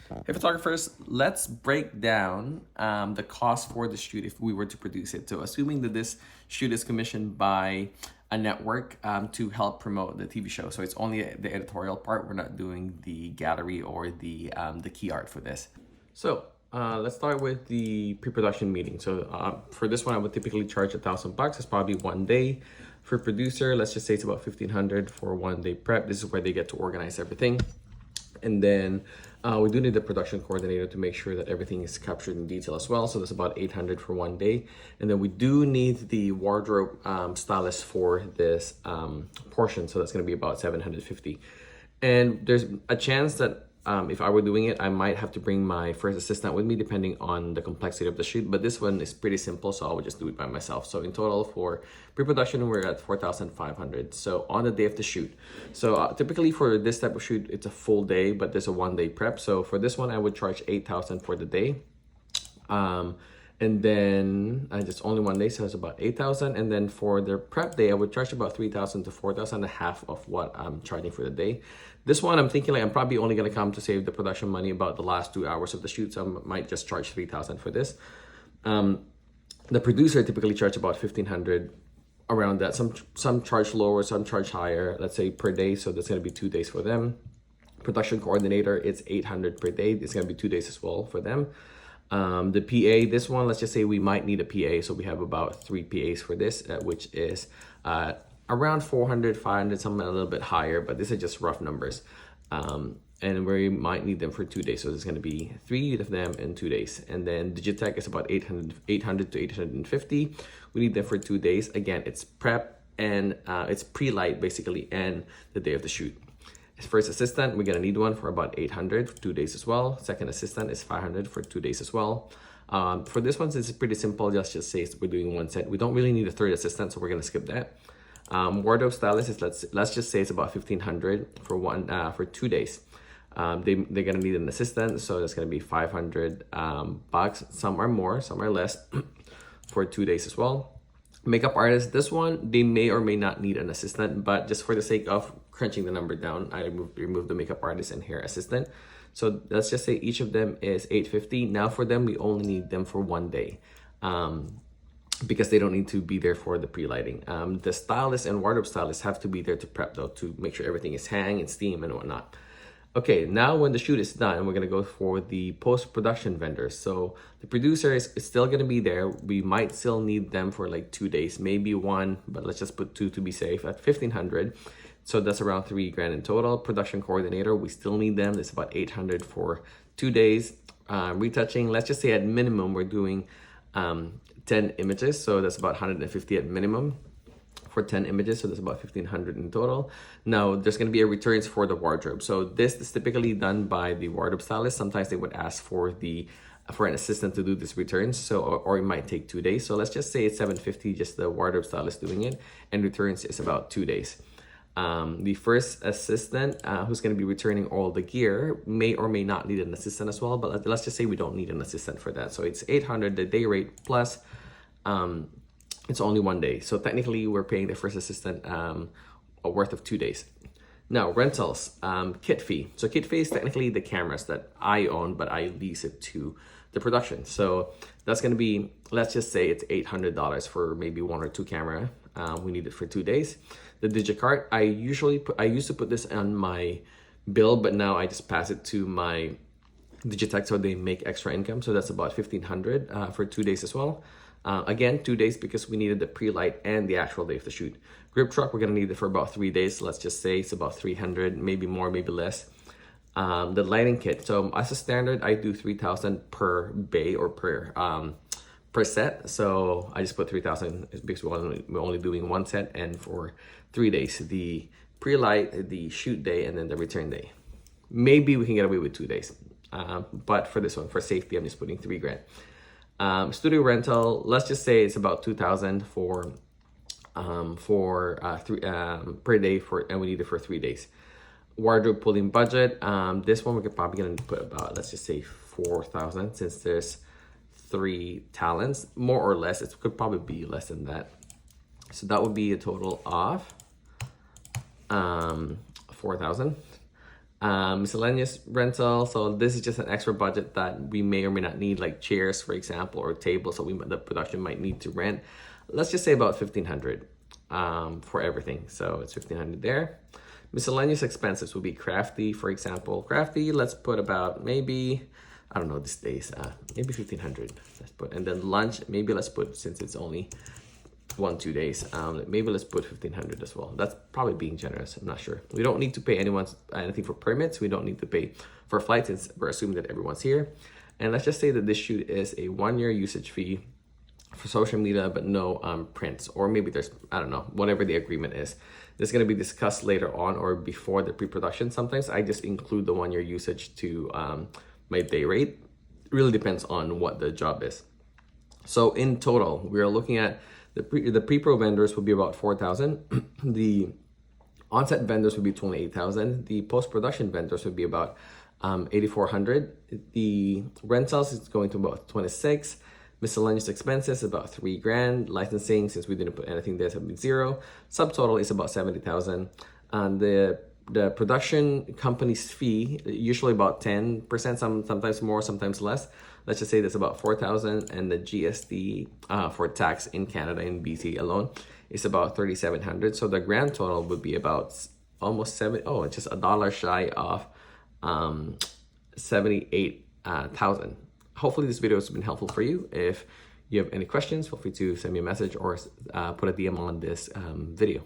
Hey photographers, let's break down the cost for the shoot if we were to produce it. So assuming that this shoot is commissioned by a network to help promote the TV show. So it's only the editorial part. We're not doing the gallery or the key art for this. So let's start with the pre-production meeting. So for this one, I would typically charge $1,000. It's probably 1 day. For producer, let's just say it's about 1,500 for 1 day prep. This is where they get to organize everything. And then we do need the production coordinator to make sure that everything is captured in detail as well. So that's about 800 for 1 day. And then we do need the wardrobe stylist for this portion. So that's going to be about 750. And there's a chance that if I were doing it, I might have to bring my first assistant with me depending on the complexity of the shoot. But this one is pretty simple, so I would just do it by myself. So in total for pre-production, we're at 4,500. So on the day of the shoot. So typically for this type of shoot, it's a full day, but there's a 1 day prep. So for this one, I would charge 8,000 for the day. And then just only 1 day, so it's about 8,000. And then for the prep day, I would charge about 3,000 to 4,000, half of what I'm charging for the day. This one, I'm thinking like I'm probably only gonna come to save the production money about the last 2 hours of the shoot, so I might just charge 3,000 for this. The producer typically charge about 1,500 around that. Some charge lower, some charge higher. Let's say per day, so that's gonna be 2 days for them. Production coordinator, it's 800 per day. It's gonna be 2 days as well for them. The PA, this one, let's just say we might need a PA. So we have about 3 PAs for this, which is around 400, 500, something a little bit higher, but these are just rough numbers. And we might need them for 2 days. So there's going to be 3 of them in 2 days. And then Digitech is about 800 to 850. We need them for 2 days. Again, it's prep and it's pre-light basically, and the day of the shoot. First assistant, we're gonna need one for about 800 for 2 days as well. Second assistant is 500 for 2 days as well. For this one, it's pretty simple. Just say we're doing 1 set. We don't really need a third assistant, so we're gonna skip that. Wardrobe stylist is let's just say it's about 1,500 for 2 days. They're gonna need an assistant, so that's gonna be 500 bucks. Some are more, some are less for 2 days as well. Makeup artist, this one, they may or may not need an assistant, but just for the sake of crunching the number down, I remove the makeup artist and hair assistant. So let's just say each of them is 850. Now for them, we only need them for 1 day because they don't need to be there for the pre-lighting. The stylist and wardrobe stylist have to be there to prep though, to make sure everything is hang and steam and whatnot. Okay, now when the shoot is done, we're gonna go for the post-production vendors. So the producer is still gonna be there. We might still need them for like 2 days, maybe 1, but let's just put 2 to be safe at 1,500. So that's around 3 grand in total. Production coordinator, we still need them. It's about 800 for 2 days. Retouching, let's just say at minimum, we're doing 10 images. So that's about 150 at minimum for 10 images, so that's about 1,500 in total. Now there's going to be a returns for the wardrobe. So this is typically done by the wardrobe stylist. Sometimes they would ask for an assistant to do this returns, so or it might take 2 days. So let's just say it's 750, just the wardrobe stylist doing it, and returns is about 2 days. The first assistant who's going to be returning all the gear may or may not need an assistant as well, but let's just say we don't need an assistant for that. So it's 800 the day rate plus it's only 1 day. So technically we're paying the first assistant a worth of 2 days. Now rentals, kit fee. So kit fee is technically the cameras that I own, but I lease it to the production. So that's gonna be, let's just say it's $800 for maybe 1 or 2 camera. We need it for 2 days. The Digicart, I used to put this on my bill, but now I just pass it to my Digitech so they make extra income. So that's about 1,500 for 2 days as well. Again, 2 days because we needed the pre-light and the actual day of the shoot. Grip truck, we're gonna need it for about 3 days. Let's just say it's about 300, maybe more, maybe less. The lighting kit, so as a standard, I do 3,000 per bay or per set. So I just put 3,000 because we're only doing 1 set, and for 3 days, the pre-light, the shoot day, and then the return day. Maybe we can get away with 2 days. But for this one, for safety, I'm just putting 3 grand. Studio rental, let's just say it's about 2,000 for per day and we need it for 3 days. Wardrobe pulling budget, this one we could probably gonna put about, let's just say 4,000 since there's 3 talents, more or less. It could probably be less than that. So that would be a total of 4,000. Miscellaneous rental. So this is just an extra budget that we may or may not need, like chairs, for example, or tables. So the production might need to rent. Let's just say about 1,500 for everything. So it's 1,500 there. Miscellaneous expenses will be crafty, for example. Crafty, let's put about maybe, I don't know these days, maybe 1,500. Let's put, and then lunch, maybe let's put, since it's only 1-2 days, maybe let's put 1,500 as well. That's probably being generous. I'm not sure. We don't need to pay anything for permits. We don't need to pay for flights since we're assuming that everyone's here. And let's just say that this shoot is a 1-year usage fee for social media, but no prints, or maybe there's, I don't know, whatever the agreement is. This is going to be discussed later on or before the pre-production. Sometimes I just include the 1-year usage to my day rate. It really depends on what the job is. So in total, we are looking at the pre-pro vendors will be about 4,000. The on-set vendors would be 28,000. The post-production vendors would be about 8,400. The rentals is going to about 26. Miscellaneous expenses about $3,000. Licensing, since we didn't put anything there, so it'll be zero. Subtotal is about 70,000. And the production company's fee, usually about 10%, sometimes more, sometimes less. Let's just say that's about 4,000, and the GST for tax in Canada, in BC alone, is about 3,700. So the grand total would be about almost it's just $1 shy of 78,000. Hopefully this video has been helpful for you. If you have any questions, feel free to send me a message or put a DM on this video.